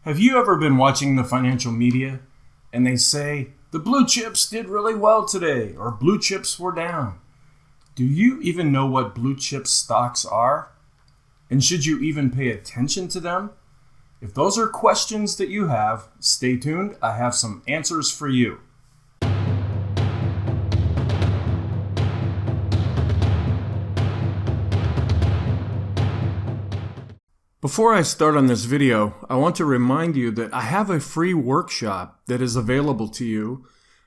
Have you ever been watching the financial media and they say, the blue chips did really well today, or blue chips were down? Do you even know what blue chip stocks are? And should you even pay attention to them? If those are questions that you have, stay tuned. I have some answers for you. Before I start on this video, I want to remind you that I have a free workshop that is available to you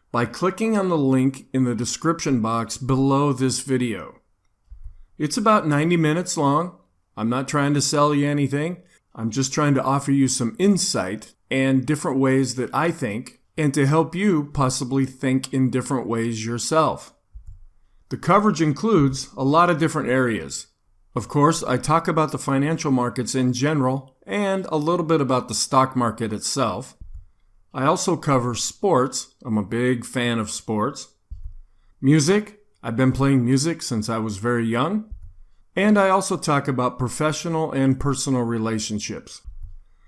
by clicking on the link in the description box below this video. It's about 90 minutes long. I'm not trying to sell you anything. I'm just trying to offer you some insight and different ways that I think, and to help you possibly think in different ways yourself. The coverage includes a lot of different areas. Of course, I talk about the financial markets in general and a little bit about the stock market itself. I also cover sports. I'm a big fan of sports. Music. I've been playing music since I was very young. And I also talk about professional and personal relationships.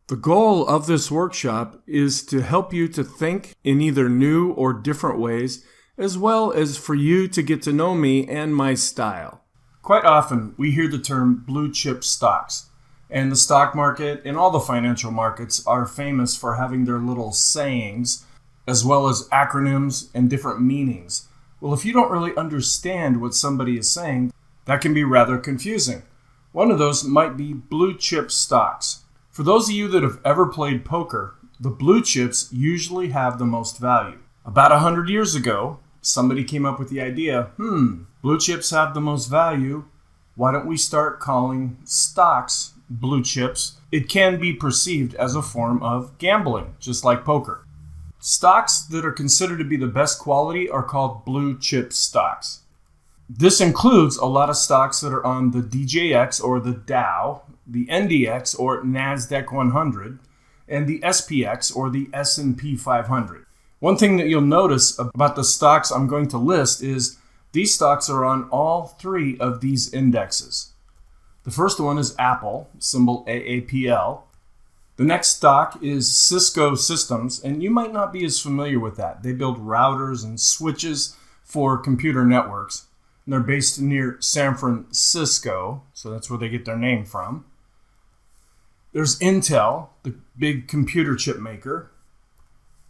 The goal of this workshop is to help you to think in either new or different ways, as well as for you to get to know me and my style. Quite often, we hear the term blue chip stocks, and the stock market and all the financial markets are famous for having their little sayings, as well as acronyms and different meanings. Well, if you don't really understand what somebody is saying, that can be rather confusing. One of those might be blue chip stocks. For those of you that have ever played poker, the blue chips usually have the most value. About 100 years ago, somebody came up with the idea, blue chips have the most value. Why don't we start calling stocks blue chips? It can be perceived as a form of gambling, just like poker. Stocks that are considered to be the best quality are called blue chip stocks. This includes a lot of stocks that are on the DJX or the Dow, the NDX or NASDAQ 100, and the SPX or the S&P 500. One thing that you'll notice about the stocks I'm going to list is these stocks are on all three of these indexes. The first one is Apple, symbol AAPL. The next stock is Cisco Systems, and you might not be as familiar with that. They build routers and switches for computer networks. And they're based near San Francisco, so that's where they get their name from. There's Intel, the big computer chip maker,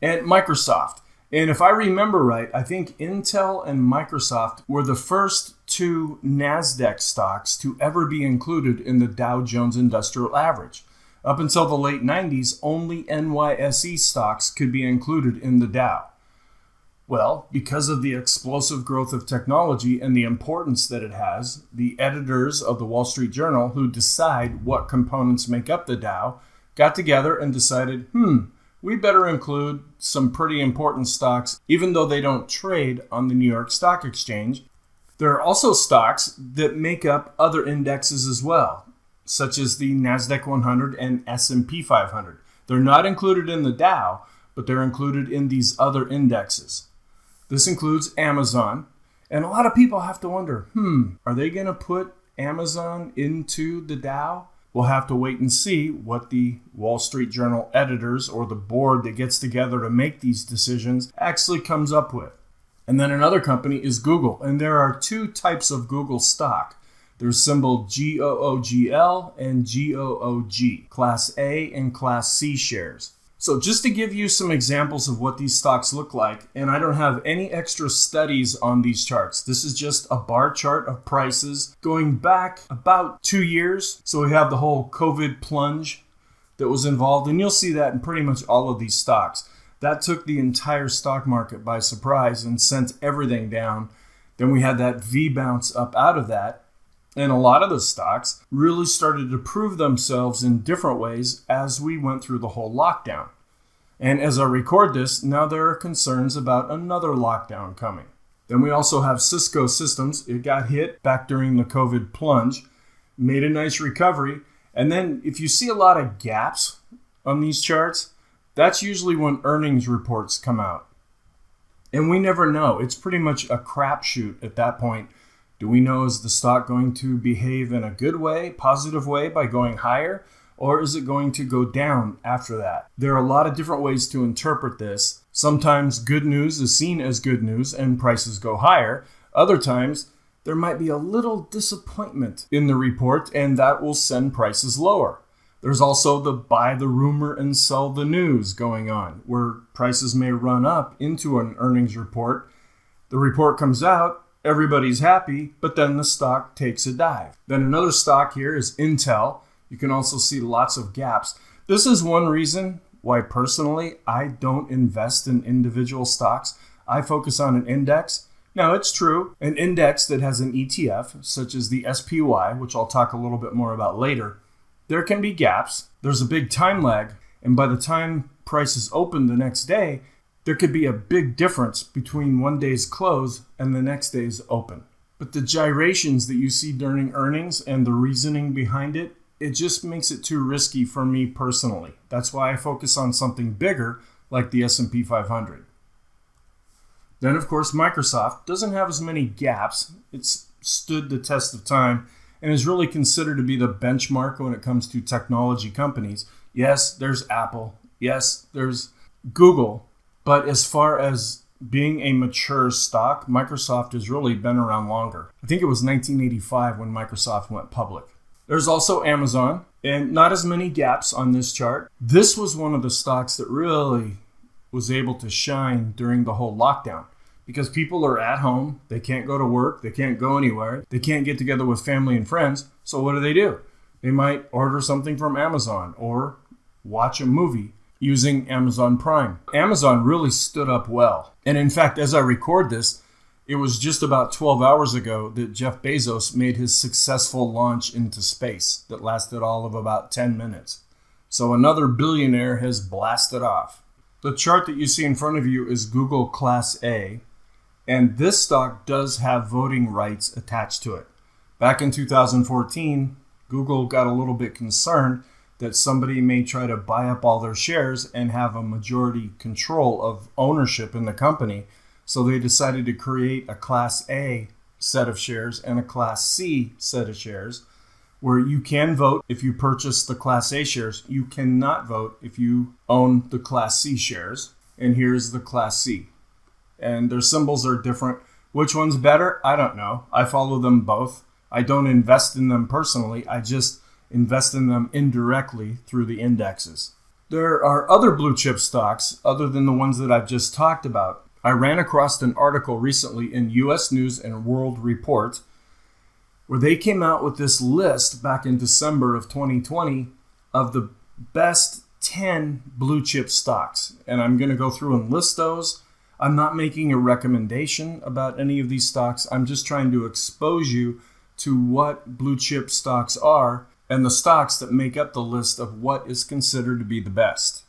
and Microsoft. And if I remember right, I think Intel and Microsoft were the first two NASDAQ stocks to ever be included in the Dow Jones Industrial Average. Up until the late 90s, only NYSE stocks could be included in the Dow. Well, because of the explosive growth of technology and the importance that it has, the editors of the Wall Street Journal, who decide what components make up the Dow, got together and decided, we better include some pretty important stocks, even though they don't trade on the New York Stock Exchange. There are also stocks that make up other indexes as well, such as the NASDAQ 100 and S&P 500. They're not included in the Dow, but they're included in these other indexes. This includes Amazon, and a lot of people have to wonder, are they going to put Amazon into the Dow? We'll have to wait and see what the Wall Street Journal editors or the board that gets together to make these decisions actually comes up with. And then another company is Google, and there are two types of Google stock. There's symbol GOOGL and GOOG, Class A and Class C shares. So just to give you some examples of what these stocks look like, and I don't have any extra studies on these charts. This is just a bar chart of prices going back about 2 years. So we have the whole COVID plunge that was involved, and you'll see that in pretty much all of these stocks. That took the entire stock market by surprise and sent everything down. Then we had that V bounce up out of that. And a lot of the stocks really started to prove themselves in different ways as we went through the whole lockdown. And as I record this, now there are concerns about another lockdown coming. Then we also have Cisco Systems. It got hit back during the COVID plunge, made a nice recovery. And then if you see a lot of gaps on these charts, that's usually when earnings reports come out. And we never know. It's pretty much a crapshoot at that point. Do we know, is the stock going to behave in a good way, positive way by going higher? or is it going to go down after that? There are a lot of different ways to interpret this. Sometimes good news is seen as good news and prices go higher. Other times, there might be a little disappointment in the report and that will send prices lower. There's also the buy the rumor and sell the news going on, where prices may run up into an earnings report. The report comes out, everybody's happy, but then the stock takes a dive. Then another stock here is Intel. You can also see lots of gaps. This is one reason why personally I don't invest in individual stocks. I focus on an index. Now, it's true, an index that has an ETF, such as the SPY, which I'll talk a little bit more about later, there can be gaps. There's a big time lag, and by the time prices open the next day, there could be a big difference between one day's close and the next day's open. But the gyrations that you see during earnings and the reasoning behind it, it just makes it too risky for me personally. That's why I focus on something bigger like the S&P 500. Then, of course, Microsoft doesn't have as many gaps. It's stood the test of time and is really considered to be the benchmark when it comes to technology companies. Yes, there's Apple. Yes, there's Google. But as far as being a mature stock, Microsoft has really been around longer. I think it was 1985 when Microsoft went public. There's also Amazon, and not as many gaps on this chart. This was one of the stocks that really was able to shine during the whole lockdown, because people are at home, they can't go to work, they can't go anywhere, they can't get together with family and friends, so what do? They might order something from Amazon or watch a movie using Amazon Prime. Amazon really stood up well, and in fact, as I record this, it was just about 12 hours ago that Jeff Bezos made his successful launch into space that lasted all of about 10 minutes. So another billionaire has blasted off. The chart that you see in front of you is Google Class A, and this stock does have voting rights attached to it. Back in 2014, Google got a little bit concerned that somebody may try to buy up all their shares and have a majority control of ownership in the company. So they decided to create a Class A set of shares and a Class C set of shares, where you can vote if you purchase the Class A shares. You cannot vote if you own the Class C shares. And here's the Class C. And their symbols are different. Which one's better? I don't know. I follow them both. I don't invest in them personally. I just invest in them indirectly through the indexes. There are other blue chip stocks other than the ones that I've just talked about. I ran across an article recently in US News and World Report where they came out with this list back in December of 2020 of the best 10 blue chip stocks. And I'm going to go through and list those. I'm not making a recommendation about any of these stocks. I'm just trying to expose you to what blue chip stocks are and the stocks that make up the list of what is considered to be the best.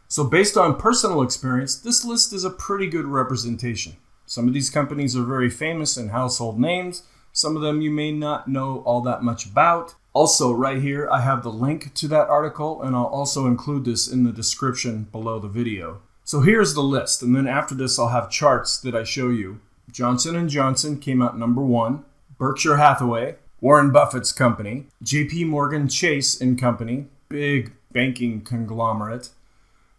So based on personal experience, this list is a pretty good representation. Some of these companies are very famous and household names. Some of them you may not know all that much about. Also, right here, I have the link to that article, and I'll also include this in the description below the video. So here's the list, and then after this, I'll have charts that I show you. Johnson & Johnson came out number 1. Berkshire Hathaway, Warren Buffett's company. JPMorgan Chase & Company, big banking conglomerate.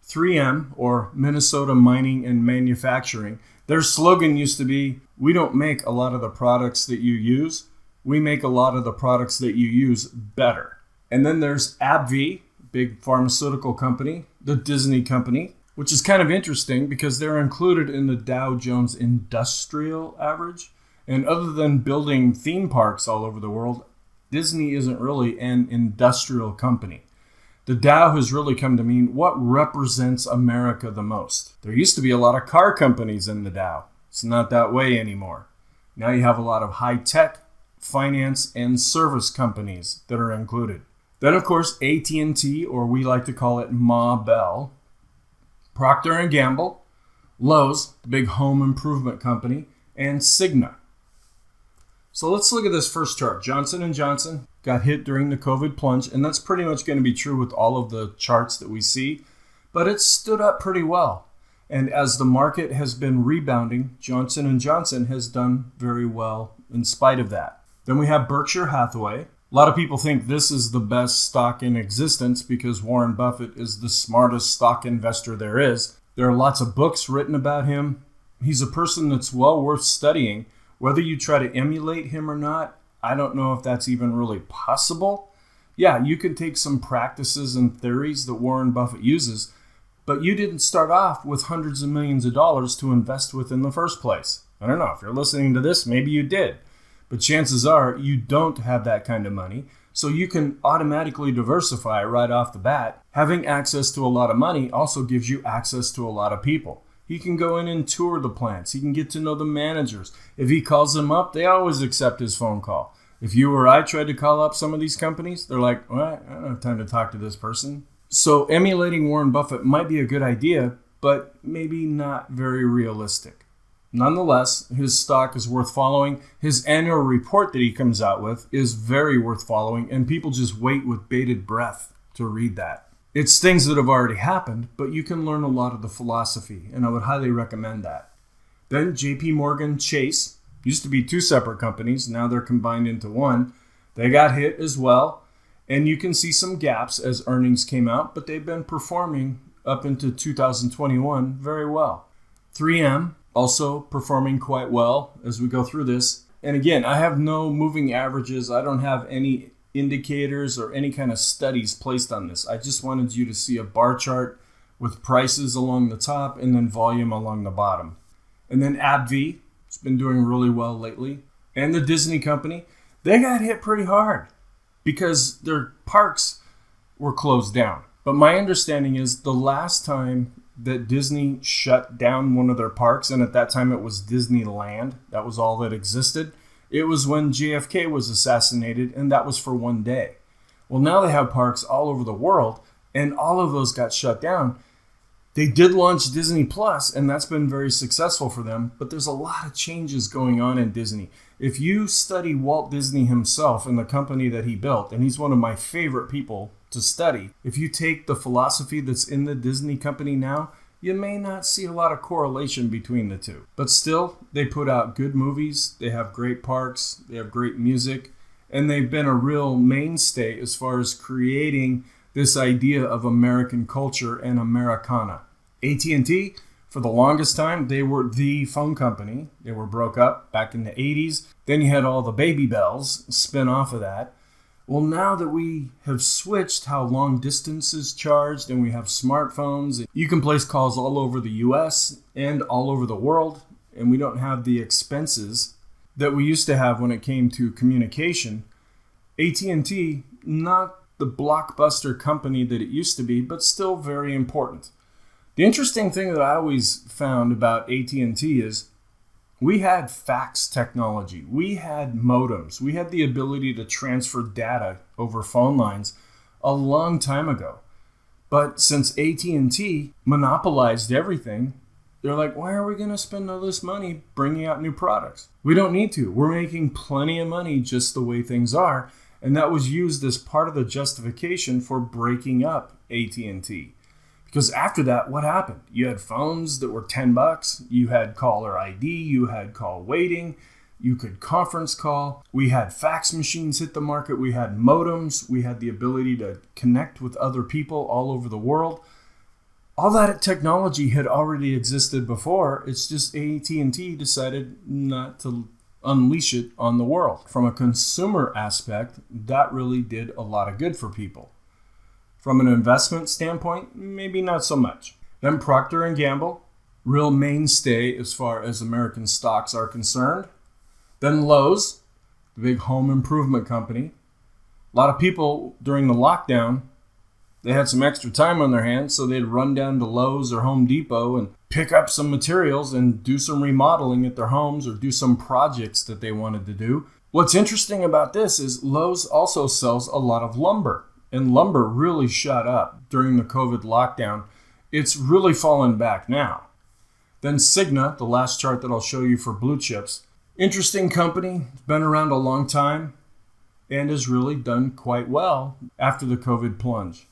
3M, or Minnesota Mining and Manufacturing. Their slogan used to be, "We don't make a lot of the products that you use. We make a lot of the products that you use better." And then there's AbbVie, big pharmaceutical company, the Disney company, which is kind of interesting because they're included in the Dow Jones Industrial Average. And other than building theme parks all over the world, Disney isn't really an industrial company. The Dow has really come to mean what represents America the most. There used to be a lot of car companies in the Dow. It's not that way anymore. Now you have a lot of high-tech, finance, and service companies that are included. Then, of course, AT&T, or we like to call it Ma Bell, Procter Gamble, Lowe's, the big home improvement company, and Cigna. So let's look at this first chart. Johnson & Johnson got hit during the COVID plunge, and that's pretty much going to be true with all of the charts that we see, but it stood up pretty well. And as the market has been rebounding, Johnson & Johnson has done very well in spite of that. Then we have Berkshire Hathaway. A lot of people think this is the best stock in existence because Warren Buffett is the smartest stock investor there is. There are lots of books written about him. He's a person that's well worth studying. Whether you try to emulate him or not, I don't know if that's even really possible. Yeah, you can take some practices and theories that Warren Buffett uses, but you didn't start off with hundreds of millions of dollars to invest with in the first place. I don't know, if you're listening to this, maybe you did. But chances are you don't have that kind of money, so you can automatically diversify right off the bat. Having access to a lot of money also gives you access to a lot of people. He can go in and tour the plants. He can get to know the managers. If he calls them up, they always accept his phone call. If you or I tried to call up some of these companies, they're like, well, I don't have time to talk to this person. So emulating Warren Buffett might be a good idea, but maybe not very realistic. Nonetheless, his stock is worth following. His annual report that he comes out with is very worth following, and people just wait with bated breath to read that. It's things that have already happened, but you can learn a lot of the philosophy, and I would highly recommend that. Then JPMorgan Chase, used to be two separate companies, now they're combined into one. They got hit as well, and you can see some gaps as earnings came out, but they've been performing up into 2021 very well. 3M, also performing quite well as we go through this. And again, I have no moving averages. I don't have any indicators or any kind of studies placed on this. I just wanted you to see a bar chart with prices along the top and then volume along the bottom. And then AbbVie, it's been doing really well lately. And the Disney company, they got hit pretty hard because their parks were closed down. But my understanding is the last time that Disney shut down one of their parks, and at that time it was Disneyland, that was all that existed, it was when JFK was assassinated, and that was for one day. Well, now they have parks all over the world, and all of those got shut down. They did launch Disney Plus, and that's been very successful for them, but there's a lot of changes going on in Disney. If you study Walt Disney himself and the company that he built, and he's one of my favorite people to study, if you take the philosophy that's in the Disney company now, you may not see a lot of correlation between the two. But still, they put out good movies, they have great parks, they have great music, and they've been a real mainstay as far as creating this idea of American culture and Americana. AT&T, for the longest time, they were the phone company. They were broke up back in the 80s. Then you had all the baby bells spin off of that. Well, now that we have switched how long distance is charged and we have smartphones, you can place calls all over the US and all over the world, and we don't have the expenses that we used to have when it came to communication. AT&T, not the blockbuster company that it used to be, but still very important. The interesting thing that I always found about AT&T is we had fax technology, we had modems, we had the ability to transfer data over phone lines a long time ago. But since AT&T monopolized everything, they're like, why are we going to spend all this money bringing out new products? We don't need to. We're making plenty of money just the way things are. And that was used as part of the justification for breaking up AT&T. Because after that, what happened? You had phones that were $10. You had caller ID. You had call waiting. You could conference call. We had fax machines hit the market. We had modems. We had the ability to connect with other people all over the world. All that technology had already existed before. It's just AT&T decided not to unleash it on the world. From a consumer aspect, that really did a lot of good for people. From an investment standpoint, maybe not so much. Then Procter Gamble, real mainstay as far as American stocks are concerned. Then Lowe's, the big home improvement company. A lot of people during the lockdown, they had some extra time on their hands, so they'd run down to Lowe's or Home Depot and pick up some materials and do some remodeling at their homes or do some projects that they wanted to do. What's interesting about this is Lowe's also sells a lot of lumber. And lumber really shot up during the COVID lockdown. It's really fallen back now. Then Cigna, the last chart that I'll show you for blue chips. Interesting company, it's been around a long time and has really done quite well after the COVID plunge.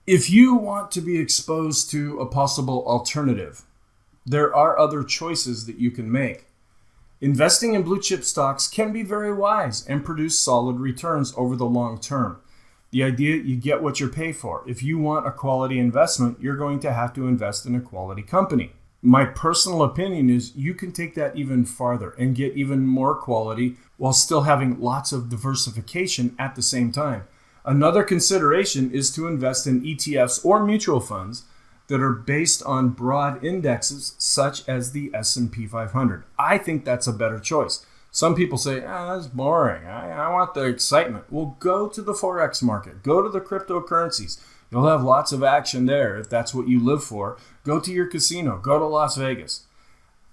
If you want to be exposed to a possible alternative, there are other choices that you can make. Investing in blue chip stocks can be very wise and produce solid returns over the long term. The idea, you get what you pay for. If you want a quality investment, you're going to have to invest in a quality company. My personal opinion is you can take that even farther and get even more quality while still having lots of diversification at the same time. Another consideration is to invest in ETFs or mutual funds that are based on broad indexes such as the S&P 500. I think that's a better choice. Some people say, that's boring. I want the excitement. Well, go to the Forex market. Go to the cryptocurrencies. You'll have lots of action there if that's what you live for. Go to your casino. Go to Las Vegas.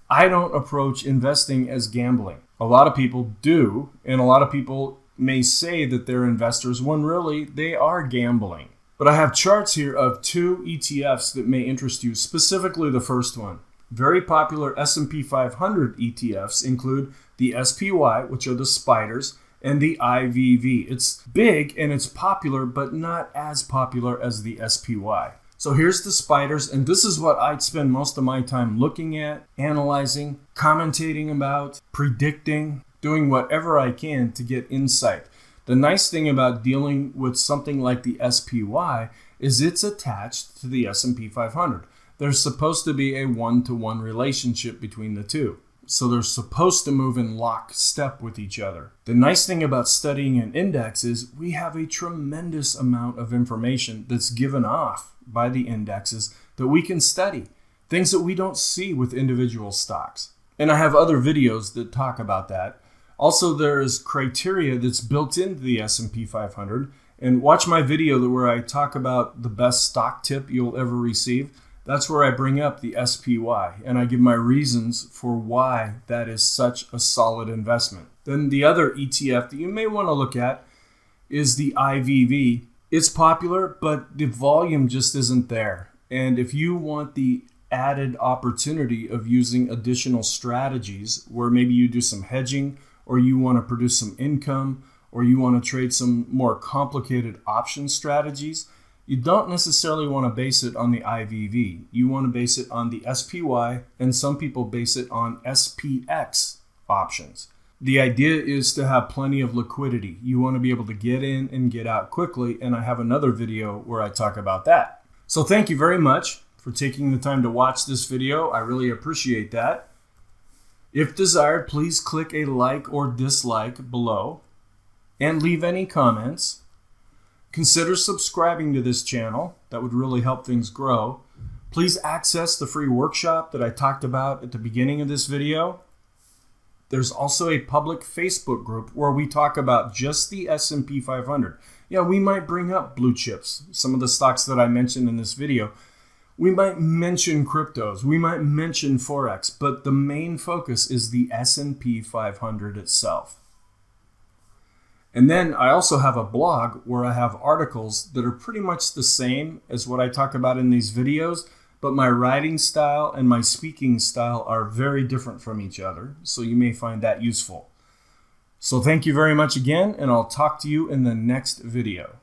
I don't approach investing as gambling. A lot of people do, and a lot of people may say that they're investors when really they are gambling. But I have charts here of 2 ETFs that may interest you, specifically the first one. Very popular S&P 500 ETFs include the SPY, which are the spiders, and the IVV. It's big and it's popular, but not as popular as the SPY. So here's the spiders, and this is what I'd spend most of my time looking at, analyzing, commentating about, predicting, doing whatever I can to get insight. The nice thing about dealing with something like the SPY is it's attached to the S&P 500. There's supposed to be a one-to-one relationship between the two. So they're supposed to move in lockstep with each other. The nice thing about studying an index is we have a tremendous amount of information that's given off by the indexes that we can study. Things that we don't see with individual stocks. And I have other videos that talk about that. Also, there is criteria that's built into the S&P 500. And watch my video where I talk about the best stock tip you'll ever receive. That's where I bring up the SPY and I give my reasons for why that is such a solid investment. Then the other ETF that you may want to look at is the IVV. It's popular, but the volume just isn't there. And if you want the added opportunity of using additional strategies where maybe you do some hedging or you want to produce some income or you want to trade some more complicated option strategies, you don't necessarily want to base it on the IVV. You want to base it on the SPY, and some people base it on SPX options. The idea is to have plenty of liquidity. You want to be able to get in and get out quickly, and I have another video where I talk about that. So thank you very much for taking the time to watch this video. I really appreciate that. If desired, please click a like or dislike below and leave any comments. Consider subscribing to this channel. That would really help things grow. Please access the free workshop that I talked about at the beginning of this video. There's also a public Facebook group where we talk about just the S&P 500. Yeah, we might bring up blue chips, some of the stocks that I mentioned in this video. We might mention cryptos. We might mention Forex, but the main focus is the S&P 500 itself. And then I also have a blog where I have articles that are pretty much the same as what I talk about in these videos, but my writing style and my speaking style are very different from each other, so you may find that useful. So thank you very much again, and I'll talk to you in the next video.